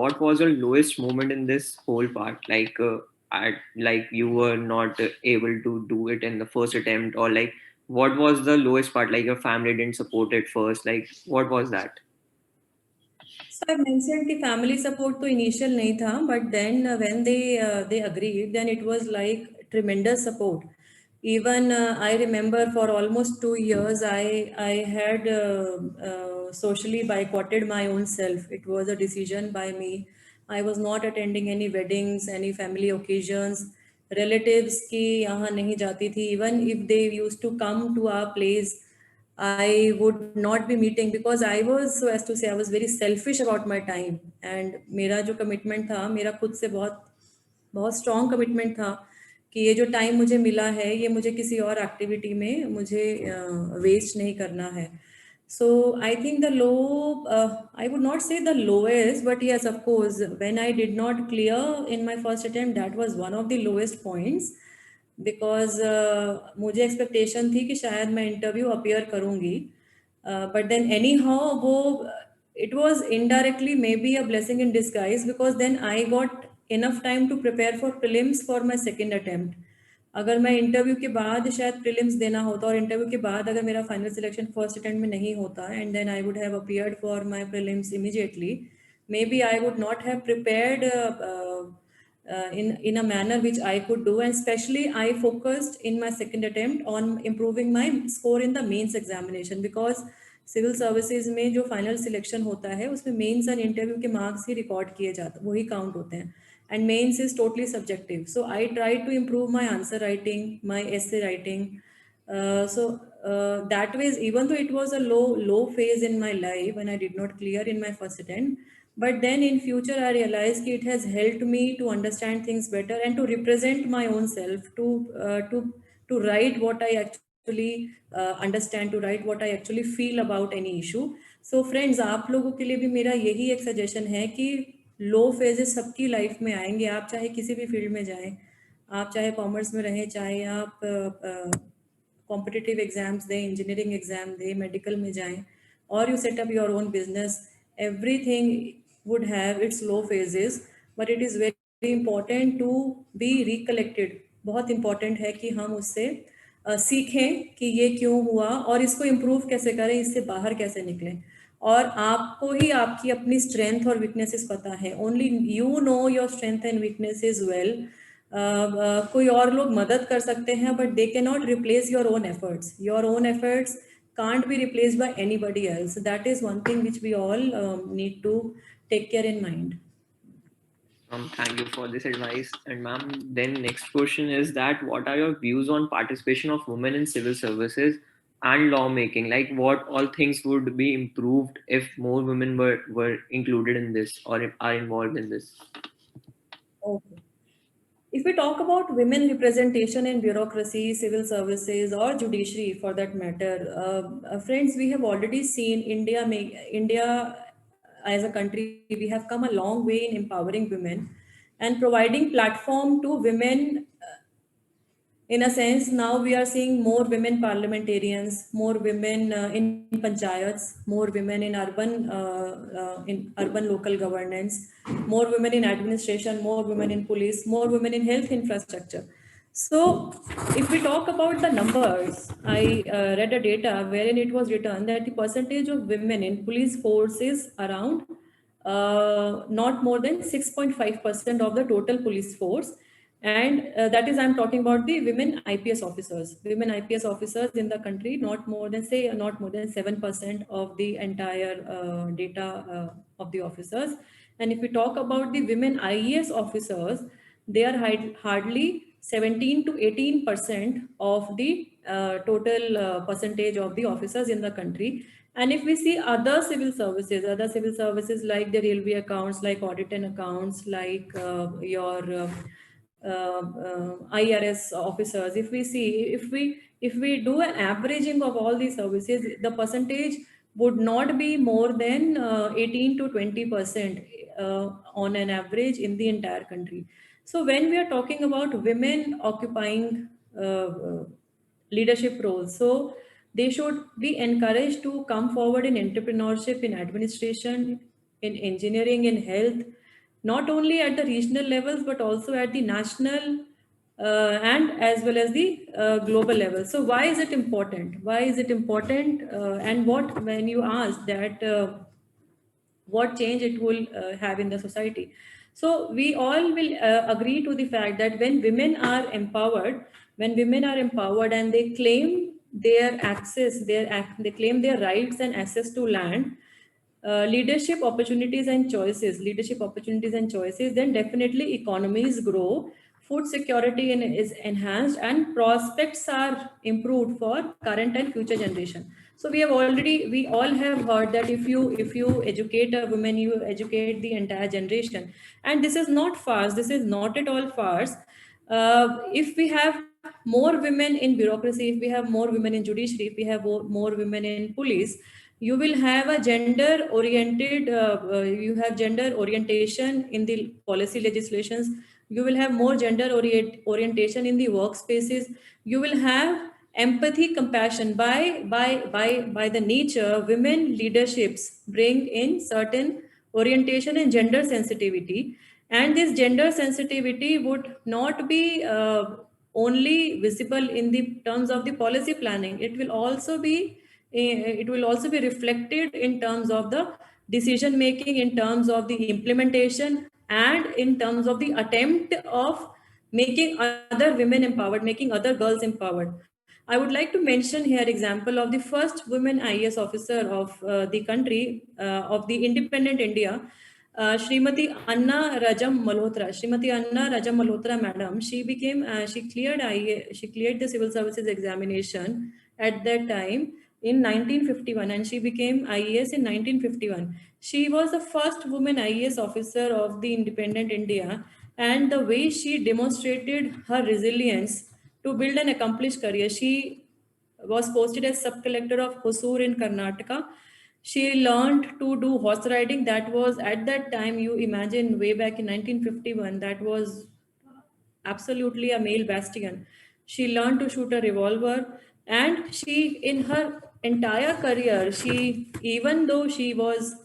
what was your lowest moment in this whole part? Like you were not able to do it in the first attempt, or like what was the lowest part? Like your family didn't support it first. Like what was that? So I mentioned the family support to initial nahi tha, but then when they agreed, then it was like tremendous support. Even I remember for almost 2 years, I had socially boycotted my own self. It was a decision by me. I was not attending any weddings, any family occasions. Relatives की यहाँ नहीं जाती थी. Even if they used to come to our place, I would not be meeting because I was, so as to say, I was very selfish about my time. And मेरा जो commitment था, मेरा खुद से बहुत बहुत स्ट्रॉन्ग कमिटमेंट था कि ये जो टाइम मुझे मिला है ये मुझे किसी और एक्टिविटी में मुझे वेस्ट नहीं करना है. So I think the low, I would not say the lowest, but yes, of course, when I did not clear in my first attempt, that was one of the lowest points. Because मुझे expectation थी कि शायद मैं interview appear करूँगी, but then anyhow वो it was indirectly maybe a blessing in disguise because then I got enough time to prepare for prelims for my second attempt. अगर मैं interview के बाद शायद प्रीलिम्स देना होता और इंटरव्यू के बाद अगर मेरा फाइनल सिलेक्शन फर्स्ट अटेम्प्ट में नहीं होता and then I would have appeared for my prelims immediately, maybe I would not have prepared in a manner which I could do, and especially I focused in my second attempt on improving my score in the mains examination because civil services में जो final selection होता है उसमें mains and interview के marks ही record किए जाते वही काउंट होते हैं, and mains is totally subjective. So I try to improve my answer writing, my essay writing. That way, even though it was a low phase in my life when I did not clear in my first attempt, but then in future I realized that it has helped me to understand things better and to represent my own self, to write what I actually understand, to write what I actually feel about any issue. So friends, आप लोगों के लिए भी मेरा यही एक suggestion है कि लो फेजेस सबकी लाइफ में आएंगे, आप चाहे किसी भी फील्ड में जाएं, आप चाहे कॉमर्स में रहें, चाहे आप कॉम्पिटिटिव एग्जाम्स दें, इंजीनियरिंग एग्जाम दें, मेडिकल में जाएं, और you set up your own business. Everything would have its low phases, but it is very important to be recollected. बहुत important है कि हम उससे सीखें कि ये क्यों हुआ और इसको इम्प्रूव कैसे करें, इससे बाहर कैसे निकलें. और आपको ही आपकी अपनी स्ट्रेंथ और वीकनेसेस पता है. Only you know your strength and weaknesses well. कोई और लोग मदद कर सकते हैं but they can not replace your own efforts. Your own efforts can't be replaced by anybody else. That is one thing which we all need to take care in mind. Thank you for this advice. And ma'am, then next question is that what are your views on participation of women in civil services and lawmaking? Like what all things would be improved if more women were included in this or are involved in this? Okay. If we talk about women representation in bureaucracy, civil services, or judiciary for that matter, friends, we have already seen India as a country, we have come a long way in empowering women and providing platform to women. In a sense, now we are seeing more women parliamentarians, more women in panchayats, more women in urban local governance, more women in administration, more women in police, more women in health infrastructure. So, if we talk about the numbers, I read a data wherein it was written that the percentage of women in police force is around not more than 6.5% of the total police force, and that is I'm talking about the women IPS officers. Women IPS officers in the country, not more than, say, not more than 7% of the entire data of the officers. And if we talk about the women IES officers, they are hardly 17 to 18% of the total percentage of the officers in the country. And if we see other civil services like the railway accounts, like audit and accounts, like your IRS officers, if we do an averaging of all these services, the percentage would not be more than 18 to 20% on an average in the entire country. So when we are talking about women occupying leadership roles, so they should be encouraged to come forward in entrepreneurship, in administration, in engineering, in health. not only at the regional levels but also at the national and as well as the global level. So why is it important? Why is it important? And what, when you ask that, what change it will have in the society? So we all will agree to the fact that when women are empowered, and they claim their access, they claim their rights and access to land, leadership opportunities and choices, then definitely economies grow, food security is enhanced, and prospects are improved for current and future generation. So we all have heard that if you educate a woman, you educate the entire generation. And this is not farce. This is not at all farce. If we have more women in bureaucracy, if we have more women in judiciary, if we have more women in police, you will have a gender oriented you have gender orientation in the policy legislations. You will have more gender orientation in the workspaces. You will have empathy, compassion. By the nature, women leaderships bring in certain orientation and gender sensitivity. And this gender sensitivity would not be only visible in the terms of the policy planning. It will also be reflected in terms of the decision making, in terms of the implementation, and in terms of the attempt of making other women empowered, making other girls empowered. I would like to mention here example of the first women IAS officer of the country, of the independent India, Srimati Anna Rajam Malhotra. Srimati Anna Rajam Malhotra, madam, she cleared the civil services examination at that time in 1951, and she became IAS in 1951. She was the first woman IAS officer of the independent India, and the way she demonstrated her resilience to build an accomplished career. She was posted as sub collector of Hosur in Karnataka. She learned to do horse riding. That was at that time, you imagine, way back in 1951, that was absolutely a male bastion. She learned to shoot a revolver, and in her entire career, even though she was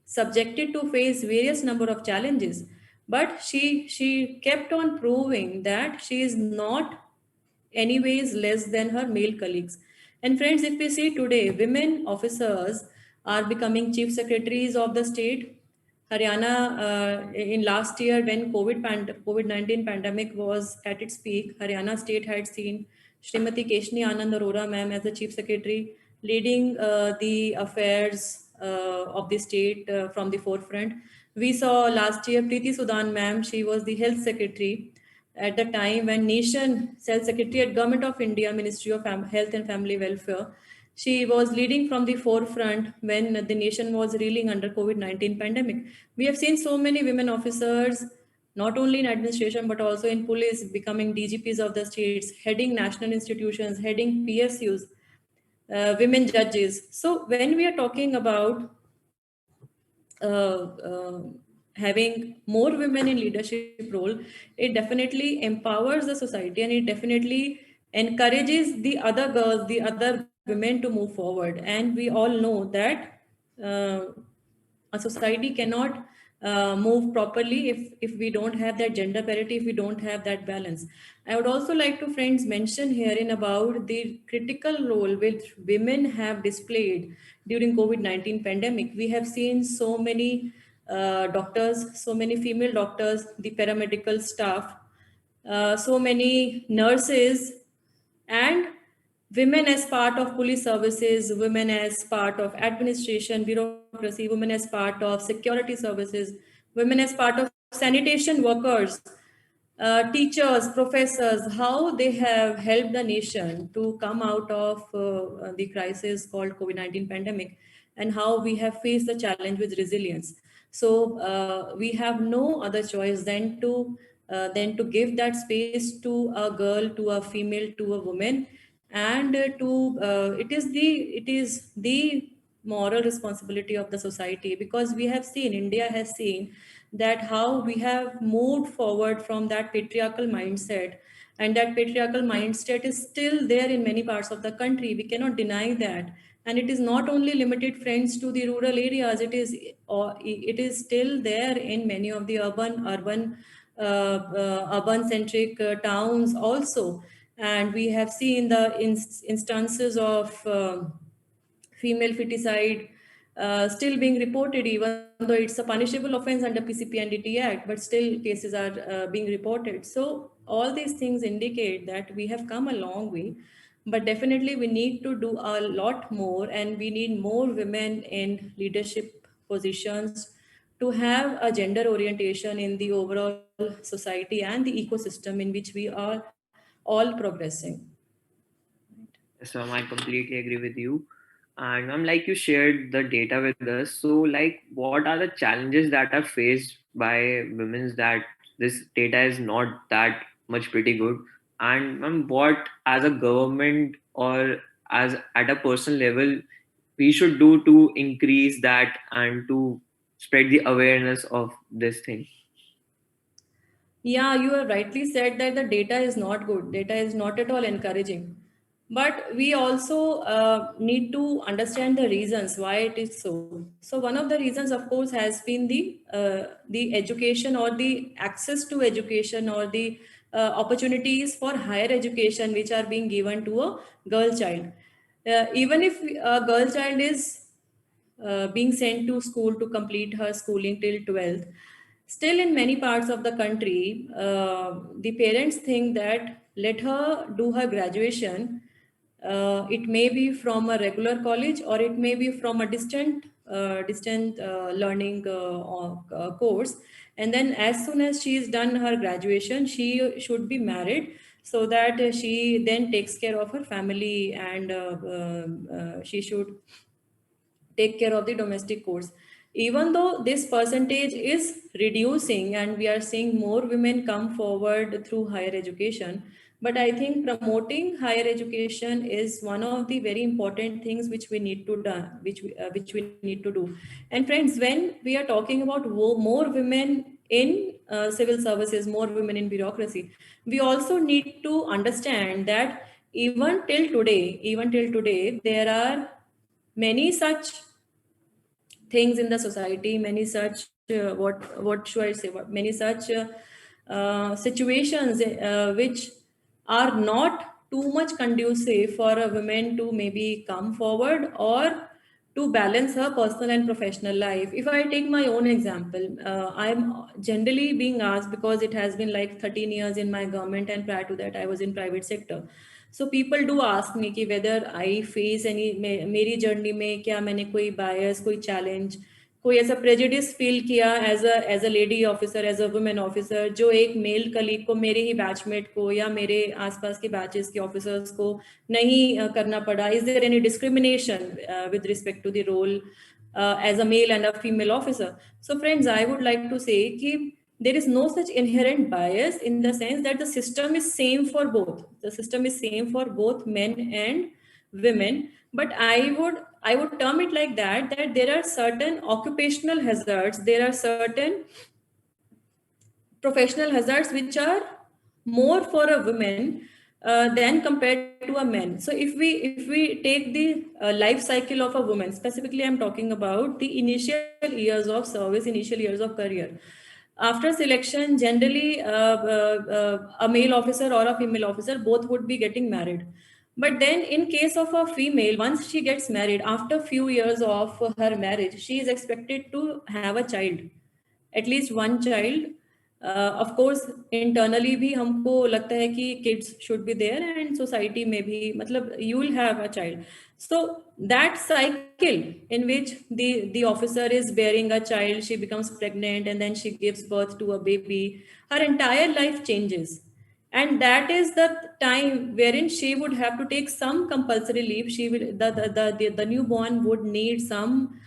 subjected to face various number of challenges, but she kept on proving that she is not anyways less than her male colleagues. And friends, if we see today, women officers are becoming chief secretaries of the state. Haryana, in last year when COVID-19 pandemic was at its peak, Haryana state had seen Srimati Keshni Anand Arora ma'am as the chief secretary, leading the affairs of the state from the forefront. We saw last year Preeti Sudan ma'am, she was the health secretary at the time when nation health secretary at Government of India, Ministry of Health and Family Welfare. She was leading from the forefront when the nation was reeling under COVID-19 pandemic. We have seen so many women officers, not only in administration but also in police, becoming DGPs of the states, heading national institutions, heading PSUs, women judges. So when we are talking about uh, uh, having more women in leadership role, it definitely empowers the society, and it definitely encourages the other girls, the other women to move forward. And we all know that uh, a society cannot move properly if we don't have that gender parity, if we don't have that balance. I would also like to, friends, mention herein about the critical role which women have displayed during COVID-19 pandemic. We have seen so many doctors, so many female doctors, the paramedical staff, so many nurses, and women as part of police services, women as part of administration, bureaucracy, women as part of security services, women as part of sanitation workers, teachers, professors, how they have helped the nation to come out of the crisis called COVID-19 pandemic, and how we have faced the challenge with resilience. So we have no other choice than to give that space to a girl, to a female, to a woman, and it is the moral responsibility of the society, because we have seen, India has seen that how we have moved forward from that patriarchal mindset, and that patriarchal mindset is still there in many parts of the country. We cannot deny that. And it is not only limited, friends, to the rural areas. It is still there in many of the urban centric towns also. And we have seen the instances of female feticide still being reported, even though it's a punishable offense under PCP&DT Act, but still cases are being reported. So all these things indicate that we have come a long way, but definitely we need to do a lot more, and we need more women in leadership positions to have a gender orientation in the overall society and the ecosystem in which we are all progressing. So I completely agree with you. And I'm like you shared the data with us. So like what are the challenges that are faced by women's that this data is not that much pretty good? And what as a government or as at a personal level we should do to increase that and to spread the awareness of this thing? Yeah, you have rightly said that the data is not good. Data is not at all encouraging. But we also need to understand the reasons why it is so. So one of the reasons, of course, has been the education or the access to education or the opportunities for higher education which are being given to a girl child. Even if a girl child is being sent to school to complete her schooling till 12th, still in many parts of the country, the parents think that let her do her graduation. It may be from a regular college, or it may be from a distant learning course. And then as soon as she is done her graduation, she should be married, so that she then takes care of her family, and she should take care of the domestic chores. Even though this percentage is reducing and we are seeing more women come forward through higher education, but I think promoting higher education is one of the very important things which we need to do, which we need to do. And friends, when we are talking about more women in civil services, more women in bureaucracy, we also need to understand that even till today, there are many such things in the society, many such what should I say? Many such situations which are not too much conducive for a woman to maybe come forward or to balance her personal and professional life. If I take my own example, I'm generally being asked, because it has been like 13 years in my government, and prior to that I was in private sector. So people do ask me कि whether I face any मेरी journey में क्या मैंने कोई bias, कोई challenge, कोई ऐसा prejudice feel किया as a lady officer, as a woman officer, जो एक male colleague को, मेरे ही batchmate को या मेरे आसपास के batches के officers को नहीं करना पड़ा. Is there any discrimination with respect to the role as a male and a female officer? So friends, I would like to say कि there is no such inherent bias, in the sense that the system is same for both. The system is same for both men and women. But I would term it like that there are certain occupational hazards, there are certain professional hazards which are more for a woman than compared to a man. So if we take the life cycle of a woman, specifically I'm talking about the initial years of service, initial years of career. After selection, generally a male officer or a female officer both would be getting married. But then in case of a female, once she gets married, after few years of her marriage, she is expected to have a child, at least one child. Of course internally भी हमको लगता है कि kids should be there, and society में भी, मतलब you will have a child. So that cycle in which the officer is bearing a child, she becomes pregnant, and then she gives birth to a baby, her entire life changes. And that is the time wherein she would have to take some compulsory leave. She will the newborn would need some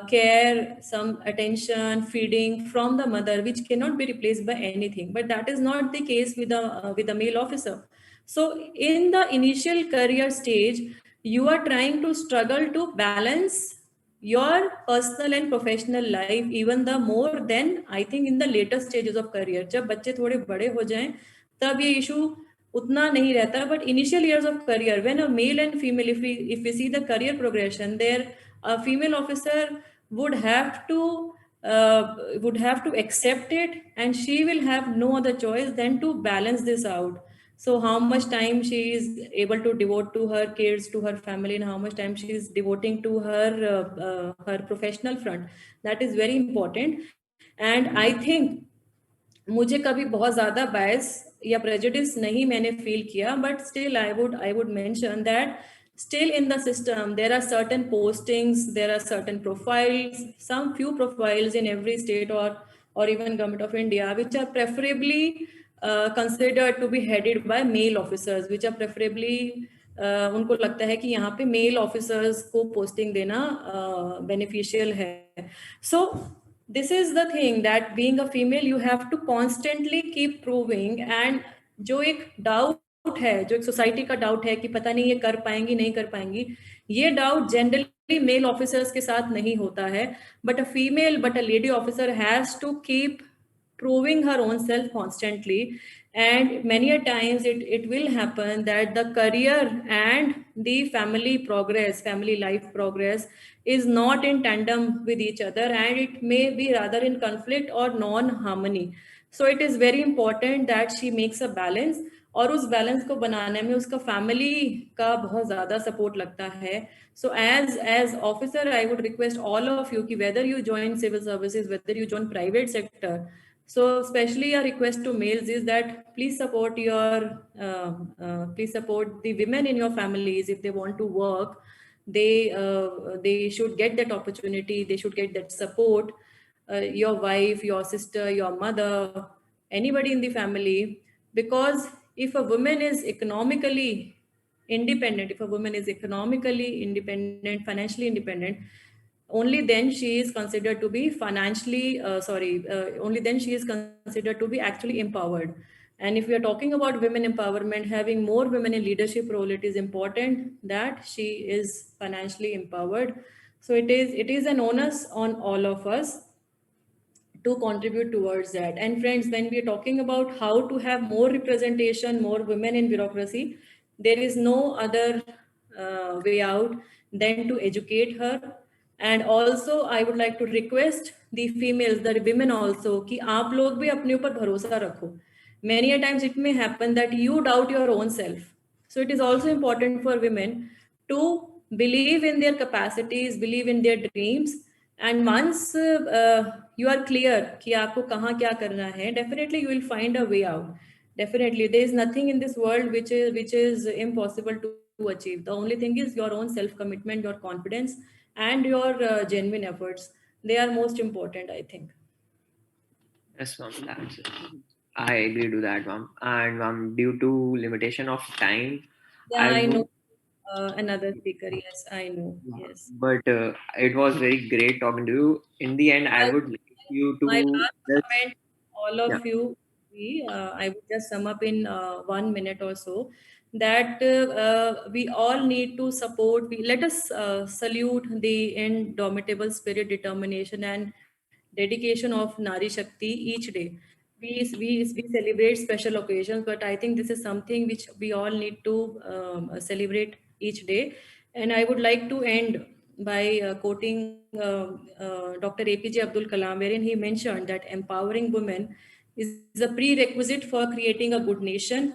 care, some attention, feeding from the mother, which cannot be replaced by anything. But that is not the case with a male officer. So in the initial career stage, you are trying to struggle to balance your personal and professional life, even the more than I think in the later stages of career. जब बच्चे थोड़े बड़े हो जाएं, तब ये issue उतना नहीं रहता. But initial years of career, when a male and female, if we see the career progression, there a female officer would have to accept it, and she will have no other choice than to balance this out. So how much time she is able to devote to her kids, to her family, and how much time she is devoting to her professional front, that is very important. And I think मुझे कभी बहुत ज़्यादा बायस या prejudice नहीं मैंने feel किया, but still I would mention that still in the system there are certain postings, there are certain profiles, some few profiles in every state or even government of India which are preferably considered to be headed by male officers, which are preferably उनको लगता है कि यहाँ पे mail officers को posting देना beneficial है. सो this is the thing that being a female you have to constantly keep proving. And जो एक डाउट है, जो एक सोसाइटी का डाउट है कि पता नहीं ये कर पाएंगी नहीं कर पाएंगी, ये डाउट जनरली मेल ऑफिसर्स के साथ नहीं होता है, but a lady officer has to keep proving her own self constantly. And many a times it will happen that the career and the family life progress is not in tandem with each other, and it may be rather in conflict or non harmony. So it is very important that she makes a balance, और उस balance को बनाने में उसका family का बहुत ज़्यादा support लगता है. So as officer I would request all of you कि whether you join civil services, whether you join private sector, so especially a request to males is that please support the women in your families. If they want to work, they should get that opportunity, they should get that support. Your wife, your sister, your mother, anybody in the family. Because if a woman is economically independent, if a woman is economically independent, financially independent, only then she is considered to be only then she is considered to be actually empowered. And if we are talking about women empowerment, having more women in leadership role, it is important that she is financially empowered. So it is an onus on all of us to contribute towards that. And friends, when we are talking about how to have more representation, more women in bureaucracy, there is no other way out than to educate her. And also I would like to request the females, the women also, कि आप लोग भी अपने ऊपर भरोसा रखो. Many a times it may happen that you doubt your own self. So it is also important for women to believe in their capacities, believe in their dreams. And once you are clear कि आपको कहाँ क्या करना है, definitely you will find a way out. Definitely, there is nothing in this world which is impossible to achieve. The only thing is your own self commitment, your confidence, and your genuine efforts. They are most important, I think. Yes, ma'am. I agree to that, ma'am. And due to limitation of time, Yeah, I I would. know another speaker. Yes, I know. Yes. But it was very great talking to you. In the end, I My, would like you my to last just, comment, all yeah. of you, I would just sum up in 1 minute or so that we all need to support. Let us salute the indomitable spirit, determination, and dedication of Nari Shakti each day. We celebrate special occasions, but I think this is something which we all need to celebrate each day. And I would like to end by quoting Dr. APJ Abdul Kalam, wherein he mentioned that empowering women is a prerequisite for creating a good nation.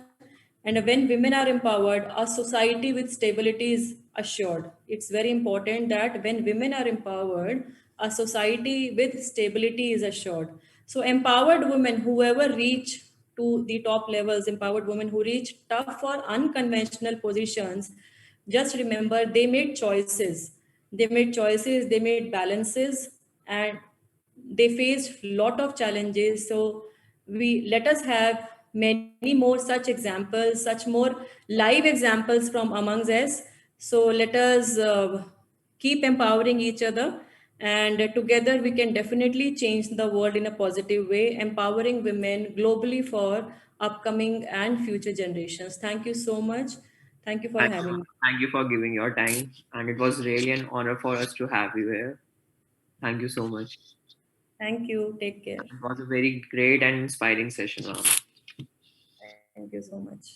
And when women are empowered, a society with stability is assured. It's very important that when women are empowered, a society with stability is assured. So empowered women, whoever reach to the top levels, empowered women who reach tough or unconventional positions, just remember they made choices. They made balances, and they faced lot of challenges. So we let us have many more such examples, such more live examples from amongst us. So let us keep empowering each other, and together we can definitely change the world in a positive way, empowering women globally for upcoming and future generations. Thank you so much. Thank you for Thank, having me. thank you for giving your time. And it was really an honor for us to have you here. Thank you so much. Thank you. Take care. It was a very great and inspiring session, ma'am. Thank you so much.